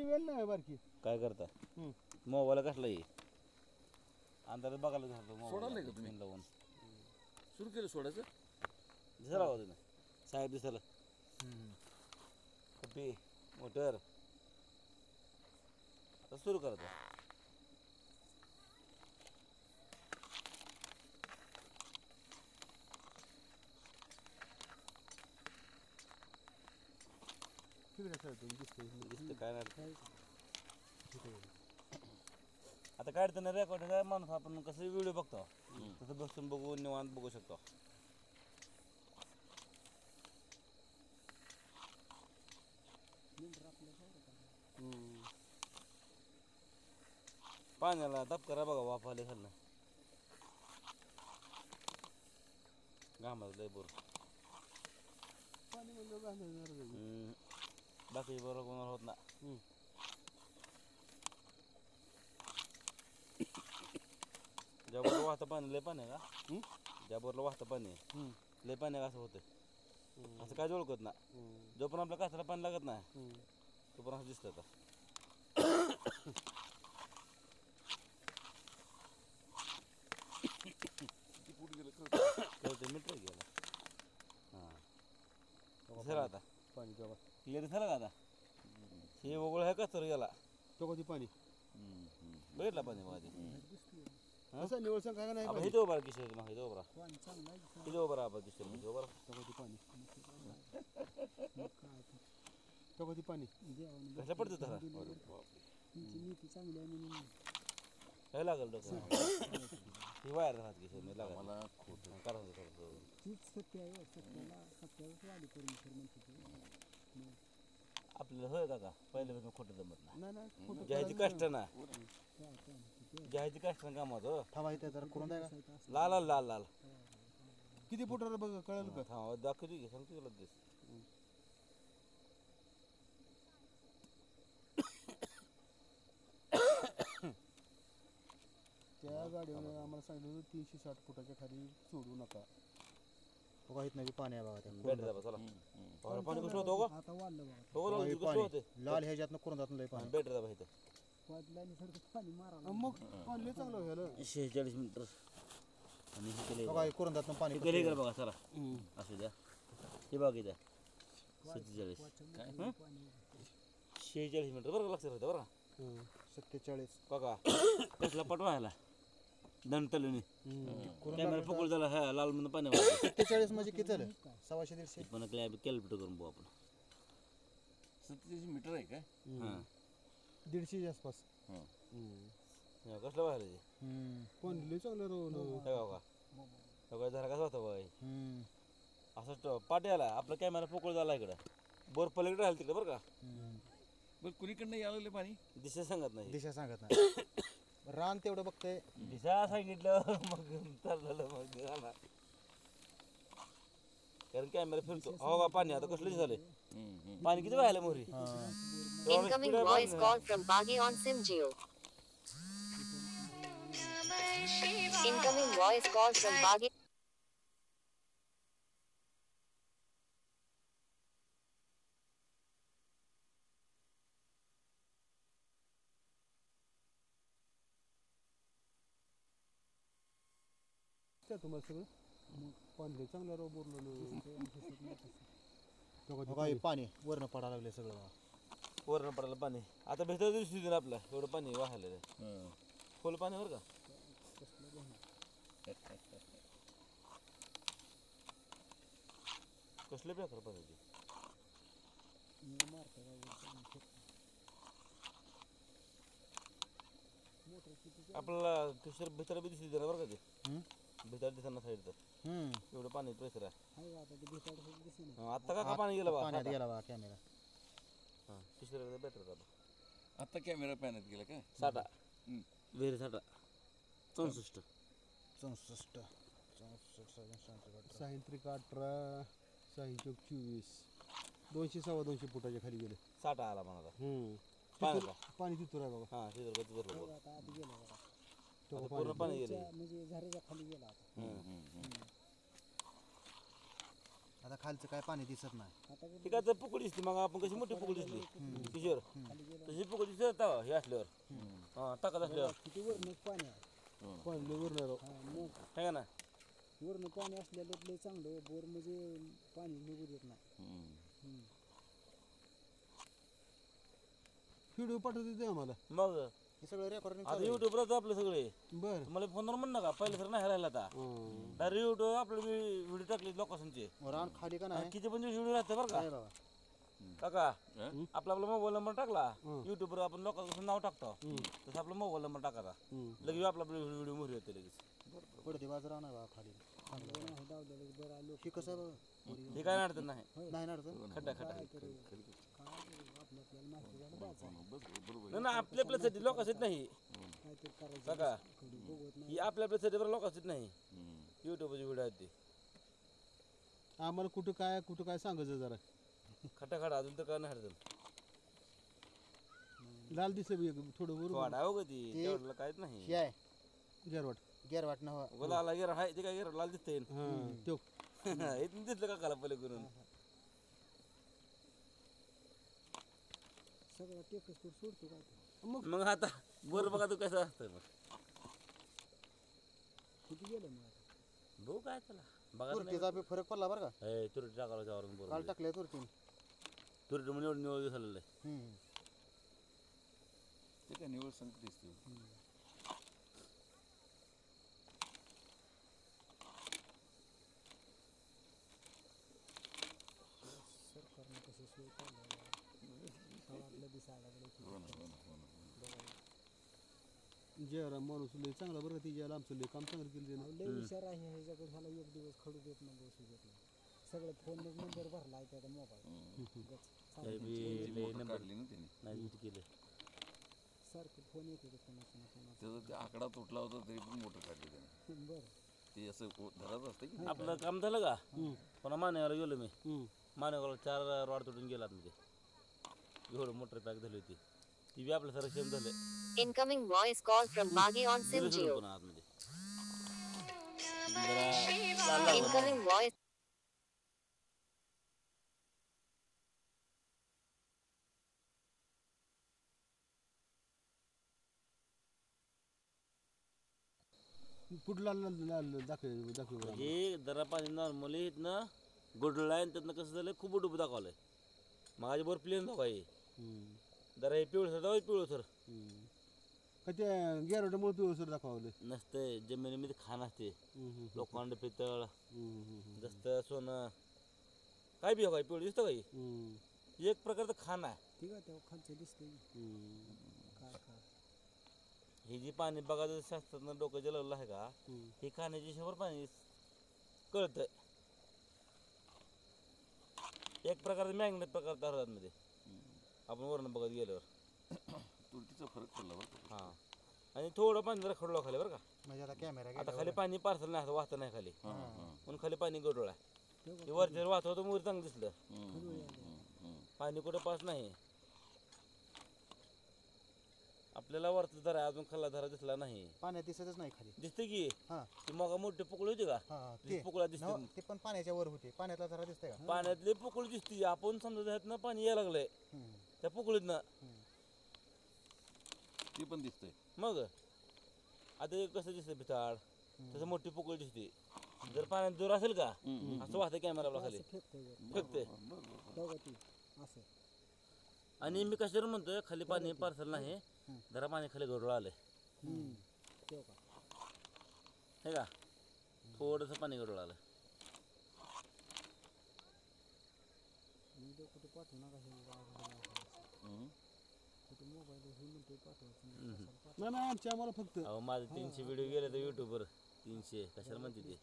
वेळ नाही बारकी. काय करता मोबाईल कसला ये अंधारात बघायला घालतो सोडायला का तुम्ही लावून सुरू केलं सोडायचं दिसायला हवं ना साहेब दिसायला कपी मोटर आता सुरू करतो दिसतं काय नाही आता काढताना रेकॉर्डिंग आहे माणूस आपण कसं व्हिडिओ बघतो तसं बसून बघू निवांत बघू शकतो पाण्याला ताप करा बघा वाफ आले खाल्लं घामाचं लय बोर बाकी बरोबर कोणाला होत ना ज्या बरोबर वाहतं पाणी लय पाणी आहे का ज्या बरोबर वाहतं पाणी लय पाणी आहे असं होतं असं काय ओळखत ना जो पण आपल्या कासाला पाणी लागत नाही तो पण असं दिसतं का कळतं मीटर गेला हां झालं आता पाणी तेव्हा क्लिअर झालं का आता हे वगळ आहे का तर गेला तो कधी पाणी बघितला पाणी माझे असं निवड सांग काय नाही आपण इथे उभा किशोर मग इथे उभा इथे उभा आपण किशोर इथे उभा तो कधी पाणी तो कधी पाणी कसं पडतं त्याला काय लागल डोकं ही वायर राहत किशोर मी लागल मला खोटं करायचं आपल्याला होय का पहिल्यापासून खोटं जमत नाही घ्यायची कष्ट ना घ्यायची कष्ट ना कामाचं थांबा इथे जरा करून द्या का लाल लाल लाल लाल किती फुटाला बघ कळेल का थांबा दाखवतो की सांगतो तुला दिस त्या गाडीवर आम्हाला सांगितलं 360 फुटाच्या खाली सोडू नका बघा इथं नाही पाणी आहे बघा त्या बेड दाबा चला पाणी कसं होतं का आता वाढलं बघा हो लावून कसं होते लाल ह्याच्यातनं करून जात लय पाणी बेड दाबा इथं मग पाणी लय चांगलं व्हायला 46 मीटर आणि हे केले बघा करून जात पाणी केले का बघा चला असू द्या हे बघा इथं 47 काय 46 मीटर बरं लक्षात राहतं बरं 47 बघा कसला पट व्हायला दंतलुनी कॅमेरा पकडून झाला हा लाल म्हणून पाणी 47 म्हणजे किती झालं 100-150 पण कॅल्क्युलेटर करून बघू आपण 47 मीटर आहे काय हां 150 आसपास कसलं व्हायला ते पण लय चांगलं रोवलं बघा बघा जरा कसं होतं बघा असं पाटी आला आपला कॅमेरा पकडून झाला इकडं बोर पलीकडे राहिलं तिकडे बरं का बरं कुणीकडनं यायला लागले पाणी दिशा सांगत नाही दिशा सांगत नाही रान तेवढं बघतंय दिशा सांगितलं मग चाललेलं मग झाला कारण कॅमेरा फिरतो हो का पाणी आता कसलं झालंय पाणी किती व्हायला मोरी Incoming voice call from Baggy on SIM Geo. Incoming voice call from Baggy. तुम्हाला सगळं पाणी चांगलं राव बोरलं पाणी वरण पडायला लागले सगळं वरण पडायला पाणी आता भेटत दिवशी आपलं एवढं पाणी वाहायला फुल पाणी बरं का कसले बेकार पाण्याचे आपल्याला किशोर भितर बी दिसली बरं का ते भितर दिसताना साईड तर एवढं पाणी प्रेशर आहे आता का पाणी गेलं बा गेला बा कॅमेरा हां किशोर बेटर का आता कॅमेरा पाण्यात गेला काय साठा विहीर साठा 64 सायंत्रिक 18 सायंत्रिक 24 200-250 फुटाच्या खाली गेले साठा आला मला पाणी तिथून आहे बघा हां तिथं पूर्ण पाणी गेलं म्हणजे झऱ्याच्या खाली गेला आता खालचं काय पाणी दिसत नाही ठीक आहे तर पुकडी दिसली मग आपण कशी मोठी पुकडी दिसली किशोर तशी पोकळ दिसत हे असल्यावर हा ताकद असल्यावर किती वरण पाणी आहे पाणी वरण मग आहे ना वरण पाणी असलेलं लय चांगलं बोर म्हणजे पाणी निघू देत नाही व्हिडिओ पाठवते ते आम्हाला मग हे सगळं रेकॉर्डिंग आता युट्यूबवरच आपले सगळे बर मला फोनवर म्हण नका पहिलं तर नाही राहिला आता डायरेक्ट युट्यूब आपले व्हिडिओ टाकले लोकांचे रान खाली का नाही किती पण व्हिडिओ राहते बरं का काय बाबा काका आपला मोबाईल नंबर टाकला युट्यूबवर आपण लोकांचं नाव टाकतो तसं आपला मोबाईल नंबर टाकायचा लगेच आपला व्हिडिओ मोहरी येते लगेच पडते बाजू राहणार बा खाली हे कसं हे काय अडचण नाही नाही ना अडचण खड्डा नाही आपल्या आपल्यासाठी लोकांसाठी नाही काका ही आपल्या आपल्यासाठी बरं लोकांसाठी नाही युट्यूबचे व्हिडिओ आहेत ते आम्हाला कुठं काय सांगायचं जरा खड्डा अजून तर काय नाही अडचण लाल दिसलं थोडं वर वाडा हो कधी तेवढं काहीच नाही हे आहे गेरवाट ना लाला गेर हाय ते काय गेर लाल दिसतंय तो इथून दिसलं काकाला पहिले करून सगळं टेकस सोडतो काय मग आता बरं बघा तू कसं असतं मग किती गेलं मग भाऊ काय त्याला बघा तुरटीचा बी फरक पडला बरं का तुरटी टाकायला त्यावरून काल बरोबर टाकल्या तुरटी तुरटी म्हणजे एवढं निवड झालेलं आहे ते काय निवड संकट दिसते सरकारनं कशी सोय जयराम माणूस लय चांगला बरं ती ज्याला आमचं लय काम चांगलं केलं लय हुशार आहे ह्याच्याकडे ह्याला एक दिवस खडू देत नाही बसू देत नाही सगळं फोन नंबर भरला आहे त्याचा मोबाईल काढली ना त्याने नाही केलं सारखं फोन येते कोणाचं ना त्याचा ते आकडा तुटला होता तरी पण मोठं काढले त्याने बरं ते असं धराच असतं की आपलं काम झालं का पुन्हा मानेगावला गेलो मी मानेगावला 4 रॉड तुटून गेलात म्हणजे एवढं मोटर पॅक झाली होती ती बी आपल्या सारं सेम झालं Incoming voice call from Baghi on SimGeo. पुन्हा आतमध्ये Incoming voice. पुढला दाखव म्हणजे जरा पाणी नॉर्मली इथनं गोडला आहे त्यातनं कसं झालं खूप डुबू दाखवलंय माझ्या वर प्लेन दाखवाय जरा हे पिवळसर दाखवाय पिवळसर का ते गेरवाड्यामुळे पिवळसर दाखवले नसतंय जमिनीमध्ये खाण असते लोखंड पितळ जस्त सोनं काय बी हवाय पिवळ दिसतं काही एक प्रकारचं खाण आहे ठीक आहे तेव्हा खालचं दिसतंय काय हे जे पाणी बघा जर शास्त्रानं डोकं जलवलं आहे का हे खाण्याच्या शिवाय पाणी कळतंय एक प्रकारचं मॅग्नेट प्रकार तयार मध्ये आपण वरण बघत गेल्यावर तुरटीचा फरक पडला बरं हां आणि थोडं पाणी जरा खडलो खाली बरं का म्हणजे आता कॅमेरा आता खाली पाणी पार्सल नाही वाहत नाही खाली म्हणून खाली पाणी गडोळ आहे वरच्या वाहत होतं मोर चांगलं दिसलं पाणी कुठं पास नाही आपल्याला वरचा धरा अजून खाल्ला धरा दिसला नाही पाण्यात दिसतच नाही खाली दिसते की हा ती मग मोठी पोकळी होती का ते पोकळा दिसते ते पण पाण्याच्या वर होते पाण्यातला जरा दिसतंय का पाण्यातले पोकळी दिसते आपण समजा ह्यातनं पाणी यायला लागलंय त्या पोकळीतनं ते पण दिसतंय मग आता हे कसं दिसतं पिताळ तसं मोठी पोकळी दिसते जर पाण्यात जोर असेल का असं वाहतं कॅमेरा खाली फेकते असं आणि मी कशावर म्हणतोय खाली पाणी पार्सल नाही जरा पाणी खाली गडोळ आलंय हे का थोडंसं पाणी गडोळ आलं नाही आमच्या आम्हाला फक्त अहो माझे 300 व्हिडिओ गेले तर युट्यूबवर 300 कशाला म्हणते ते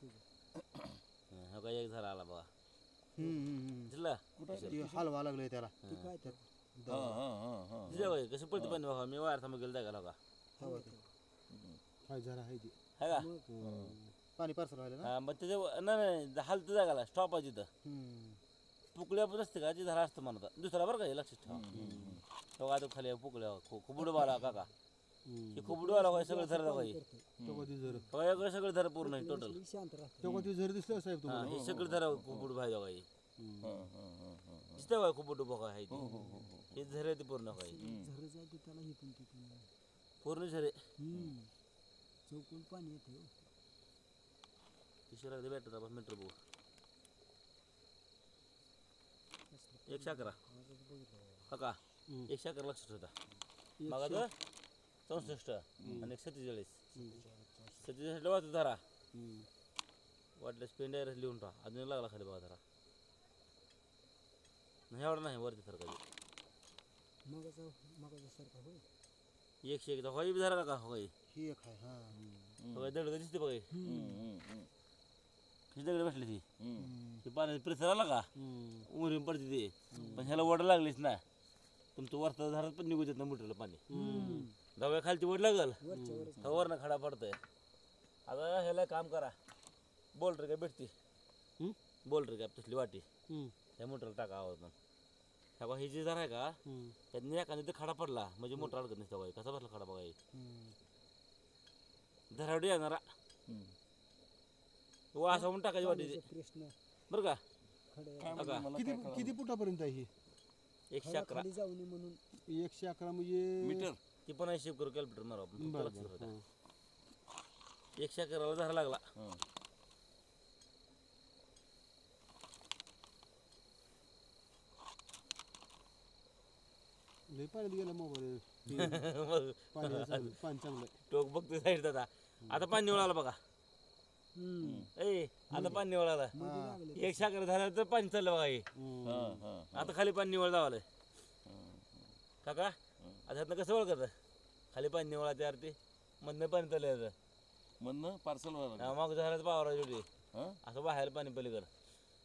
हा काय एक झाला आला बघा दिसला हलवा लागलोय त्याला दिसलं कसं पडते पाणी बघा मी वायर थांबा गेलं जागा का काय जरा आहे ते है का पाणी पार्सल व्हायला ना मग त्याच्या नाही हालतं जागाला स्टॉप आहे तिथं पुकळ्या पण असते का ती झाला असतं म्हणता दुसरा बरं का हे लक्षात ठेवा आता खाली पुकळ्या खुबडू आला काका हे खुबडू आला काय सगळं धरा काही सगळं धरा पूर्ण टोटल तेव्हा ते झर दिसलं साहेब हा तुम्हाला हे सगळं धरा खुबडू भाई काही दिसतं काय खुबडू बघा आहे हे झरे ते पूर्ण काही त्याला इथून तिथून पूर्ण झरे चौकून पाणी येते हो. पिशवी लागते बॅटर आपण मीटर बघू कसलं 111 आजच बघितलं बाबा. हा का 111 लक्षात होता मग आता 64 आणि 47 47 वाजता धरा वाटल्यास पेन डायरेक्ट लिहून टाका अजून लागला खाली बघा धरा नाही एवढा नाही वरती सारखा मगाचा सारखा होय 101 हवाई बी धरा का हवाई ही एक आहे हा हवाई दगड दिसते बघा किती दगड बसली ती ती पाण्याची प्रेसर आला का उमरून पडते ती पण ह्याला वड लागलीच ना तुमचं वरचा झाडात पण निघू देत ना मोठ्याला पाणी दव्या खालची वड लागल वरनं खडा पडतंय आता ह्याला काम करा बोल्डर काय भेटते बोल्डर काय तसली वाटी त्या मोटरला टाका आवाज ह्या ही जी जर आहे का त्यातनी एखादा ते खडा पडला म्हणजे मोटर अडकत नसतं बाई कसा बसला खडा बघा धरावडी येणारा वासा म्हणून टाकायची वाटी कृष्ण बरं का किती फुटापर्यंत आहे ही 111 खाली जाऊ नये म्हणून 111 म्हणजे मीटर ती पण आहे शिव करू कॅल्क्युलेटर मारा आपण 111 ला धरा लागला लय पाण्यात गेला मोबाईल मग पाणी चांगलं टोक बघतो साईड आता आता पाणी निवळ आला बघा ए आता पाणी निवळ आला 111 झालं तर पाणी चाललं बघा हे आता खाली पाणी निवळ लावलंय काका आता ह्यातनं कसं ओळखत खाली पाणी निवळा तयार ते मधनं पाणी चाललं मधनं पार्सल मग झालं पावरा जोडी असं बाहेर पाणी पलीकडं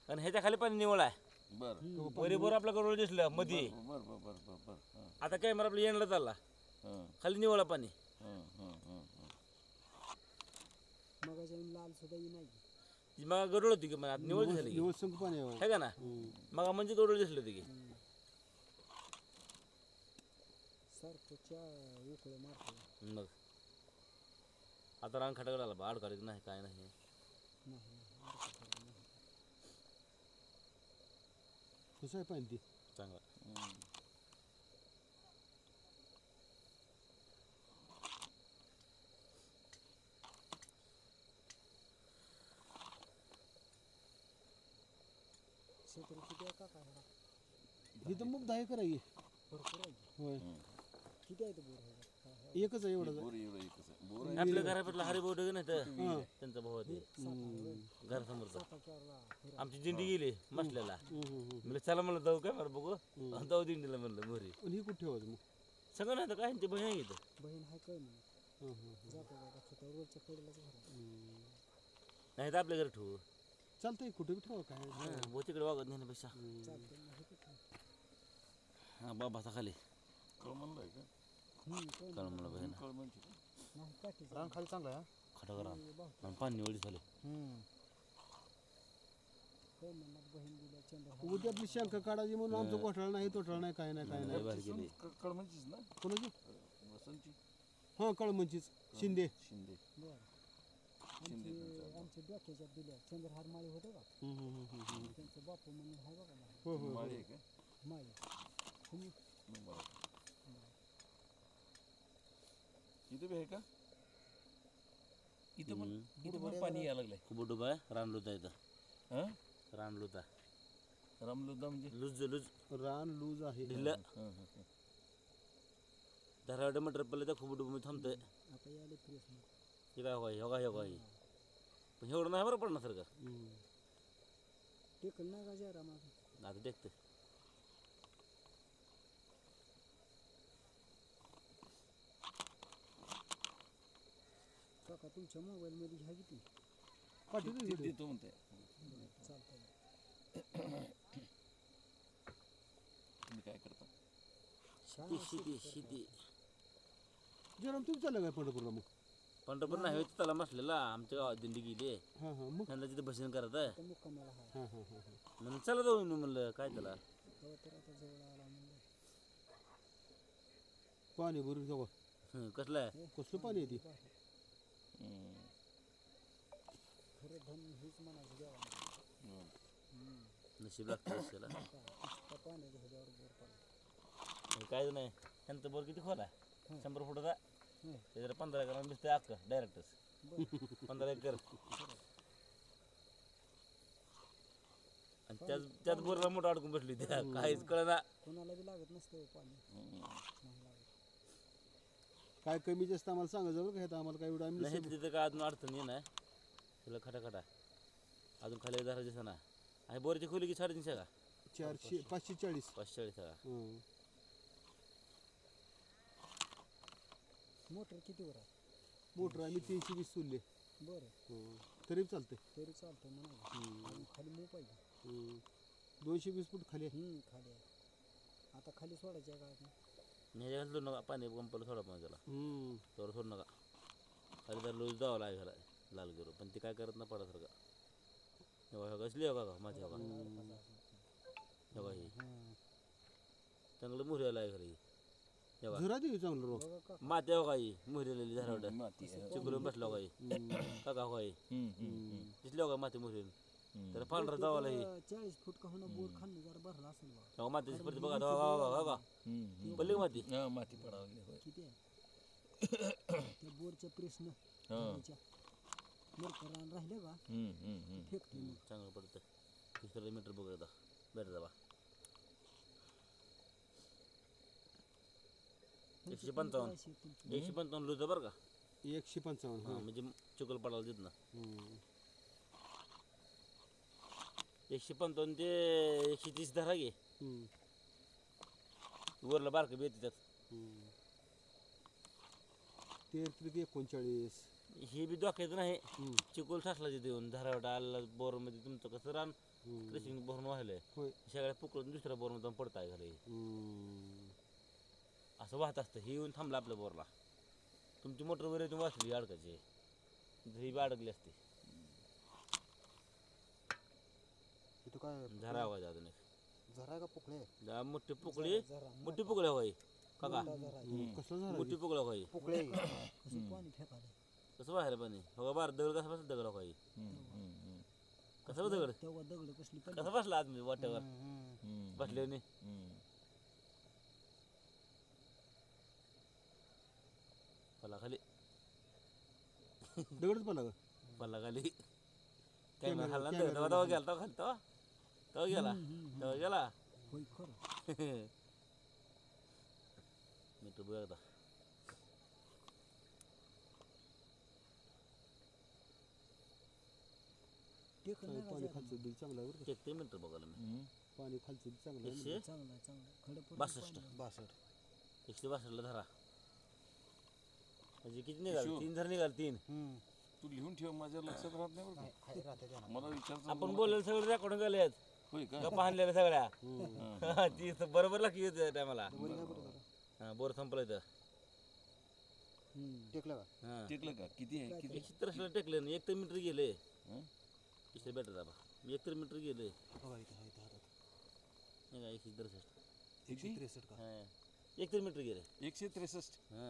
आणि ह्याच्या खाली पाणी निवळ आहे बरोबर आपल्या गडोळ दिसलं मध्ये आता कॅमेरा आपल्या येणला चालला खाली निवळा पाणी लाल सुद्धा नाही ती मग गडोळ होती की मग आता निवळ झाली आहे का ना मग म्हणजे गडोळ दिसली होती की मग आता रांग खटाकडे आला बा अडकाडीत नाही काय नाही कसं आहे पाणी ते चांगला इथं मग 10 एकर आहे भरपूर आहे होय किती आहे बोर एकच आहे एवढं आपल्या घरापटला हरिभाऊ डगे नाही तर त्यांचा भाऊ ते घरासमोरचा आमची दिंडी गेली मसल्याला म्हणजे चला म्हणलं जाऊ काय बरं बघू जाऊ दिंडीला म्हणलं मोरी ही कुठे ठेवायचं मग सगळं नाही तर काय ते बहीण आहे इथं बहीण आहे काय नाही रोजच्या कडेलाच घर नाही तर आपल्या घरी ठेवू चालतंय कुठे बी ठेवा काय तिकडे वागत नेण्यापेक्षा हा बाबाचा खाली कळमनला आहे का कळमला बहीण रान खाली चांगला आहे खटा करा आणि पाणी निवडी झाली उद्या आपली शंका काढायची म्हणून आमचं घोटाळा नाही तोटाळा नाही काय नाही काय नाही बाहेर गेली कळमनचीच ना कोणाची वसंतची हां कळमनचीच शिंदे शिंदे आमच्या डोक्याच्या दिल्या चंद्रहार माळी होते का त्यांचं बापू म्हणून आहे बघा माळी आहे का माळी इथे बी आहे का इथे पण पाणी यायला लागलंय खूप डुबा आहे रानलुता इथं रानलुता रामलुद्दा म्हणजे लुज लुज रान लूज आहे ढिल्लं धरावडे मटर पडले तर खूप डुबा थांबतंय आता याले फ्रेश हे काय होगा योगा योगा ही पण एवढं नाही बरं पडणार सारखं टेकल नाही का जरा माझं आता देखते काका तुमच्या मोबाईलमध्ये घ्या किती देतो म्हणते चालतंय तुम्ही काय करता शेती शेती जरा तुम्ही चाललं काय पंढरपूरला मग पंढरपूर नाही त्याला मसलेला आमच्या गावात दिंडी गेली हां हां मग त्यांना तिथे भजन करत आहे मुक्कामाला आहे म्हणून चला जाऊ म्हणलं काय त्याला हो तर आता जवळ आला म्हणलं पाणी भरून जाऊ कसलं आहे कसलं पाणी येते खरं धन हेच म्हणायचं देवा नशीब लागतं रस्त्याला पाण्याच्या ह्याच्यावर बोर पडला काहीच नाही त्यांचं बोर किती खोल आहे 100 फुटाचा ते जरा 15 एकर दिसतंय अख्खं डायरेक्टच 15 एकर आणि त्याच बोरला मोठं अडकून बसली त्या काहीच कळना कोणाला बी लागत नसतं पाणी नाही लागत. काय कमी जास्त आम्हाला सांगा जवळ का आम्हाला काय एवढं आम्ही नाही तिथं काय अजून अडचण ये नाही तुला खटा अजून खाली जरा दिसा ना आणि बोरची खोली की 350 का 540 540 का मोटर कितीवर आहे मोटर आम्ही 320 सोडले बरं तरी चालतंय तरी चालतं म्हणा अजून खाली मूव पाहिजे 220 फूट खाली आहे. खाली आहे आता खाली सोडायचं आहे का ह्याच्या सोडू नका पाणी पंपाला सोडा पण त्याला त्यावर सोडू नका खाली तर लूज जावं लागेल घाला लाल गिरो पण ते काय करत ना पडासारखा एवढा कसली हो का माझी हो का ही चांगलं मुहऱ्याला आहे घरी झरा देऊ चांगलं रोग माती हो काही मुहरेलेली झाडावड माती चिकलून बसलो काही काका हो काही दिसली हो का माती मुहरेल तर पांढरा जावाला ही 40 फूट का होणं बोर खाल्ली जरा भरला असेल बा तेव्हा मातीची परत बघा का पडली का माती माती पडावली होय किती आहे त्या बोरच्या प्रेसनं मरकर राहिले का फेकते मग चांगलं पडतं 30 मीटर बघा एकदा बेटर जावा 155 लुज बरं का 155 हा म्हणजे चिकल पडायला देत ना 155 ते 130 धरा घे वरलं बारकं बी येते त्यात 39 हे बी धोक्याचं नाही चिकोल साठला तिथे येऊन धरावटा आला बोरमध्ये तुमचं कसं रान क्रेशिंग भरून व्हायलंय होय सगळ्या पुकडून दुसऱ्या बोरमध्ये जाऊन पडताय घाले असं वाहत असतं हे येऊन थांबलं आपल्या बोरला तुमची मोटर वगैरे तुम्ही वाचली अडकायची ही बी अडकली असते इथं काय झरा आवाज अजून एक झरा का पुकळे मोठी पुकळी मोठी पुकळ्या होई काका कसलं झालं मोठी पुकळ्या होई पुकळे कसं पाणी फेकायला कसं बाहेर पाणी हो बार दगड कसा बसला दगड होई कसं बस दगड तेव्हा दगड कसली कसा बसला आदमी वाट्यावर बसले नाही पल्ला खाली दगडच पाला का पल्ला खाली कॅमेरा खाल्ला ना तेव्हा गेला तेव्हा खाली तेव्हा गेला होय खरं मी तर बघा टेकन नाही पाणी खालचं बिल चांगलं आहे बरं का. 1 मीटर बघायला मी पाणी खालचं बिल चांगलं आहे 162 चांगलं खडं पडलं 162 ला धरा म्हणजे किती निघाल 3 धर निघाल 3 तू लिहून ठेव माझ्या लक्षात राहत नाही बरं का? मला विचार आपण बोललेलं सगळं रेकॉर्ड गेले आहेत होय का गप्पा आणलेल्या सगळ्या ती बरोबर लागली येत टायमाला हा बोर संपलं इथं टेकलं का हा टेकलं का किती आहे किती 130 ला टेकले ना 1 मीटर गेले हं? तिसरे बेटर दाबा 1 मीटर गेले बघा इथं आहे इथं हातात. नाही का 163 किती 163 का हा 1 मीटर गेले 163 हा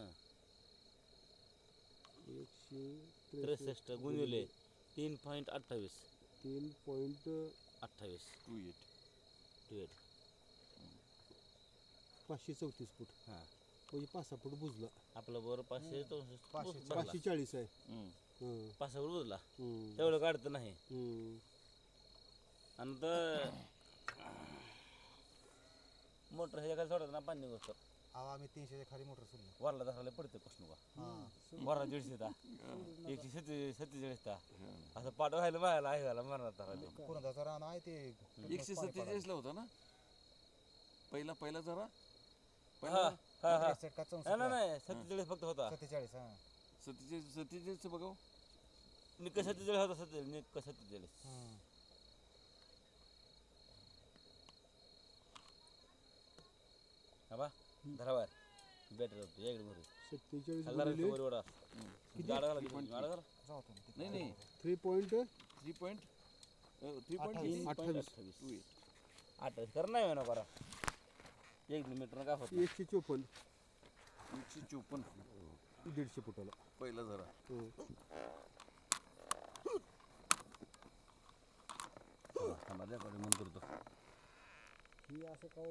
163 गुणिले 3.28 3.28 28 534 फूट हा म्हणजे 5-6 फूट बुजला आपलं बरं 540 540 आहे हं. 5 वर बुजला हम्म. तेवढं काढतं नाही हम्म. आणि तर मोटर ह्याच्या खाली सोडत ना पाणी गोष्ट आम्ही 300 खाली मोटर सोडली वरला धरायला पडते कसं का वरला 150 147 असं पाठ व्हायला बायला आहे घाला मरणार धरायला कोणाचा रान आहे ते 147 ला होता ना पहिला जरा हा हा हा 63 का 64 नाही नाही 47 फक्त होता 47 हा 47 बघाव निक 47 होता 47 निक 47 हा बा धरावर बेटर होतो एक मध्ये 47 खाल्ला रे गुणिले वर वडा गाडा झाला गाडा झाला जाऊ तुम्ही नाही नाही 3.28 8 कर नाही ना करा 1 मीटर काय होत 154 154 150 फुटाला पहिला जरा थांबा द्या मन करतो ही असं का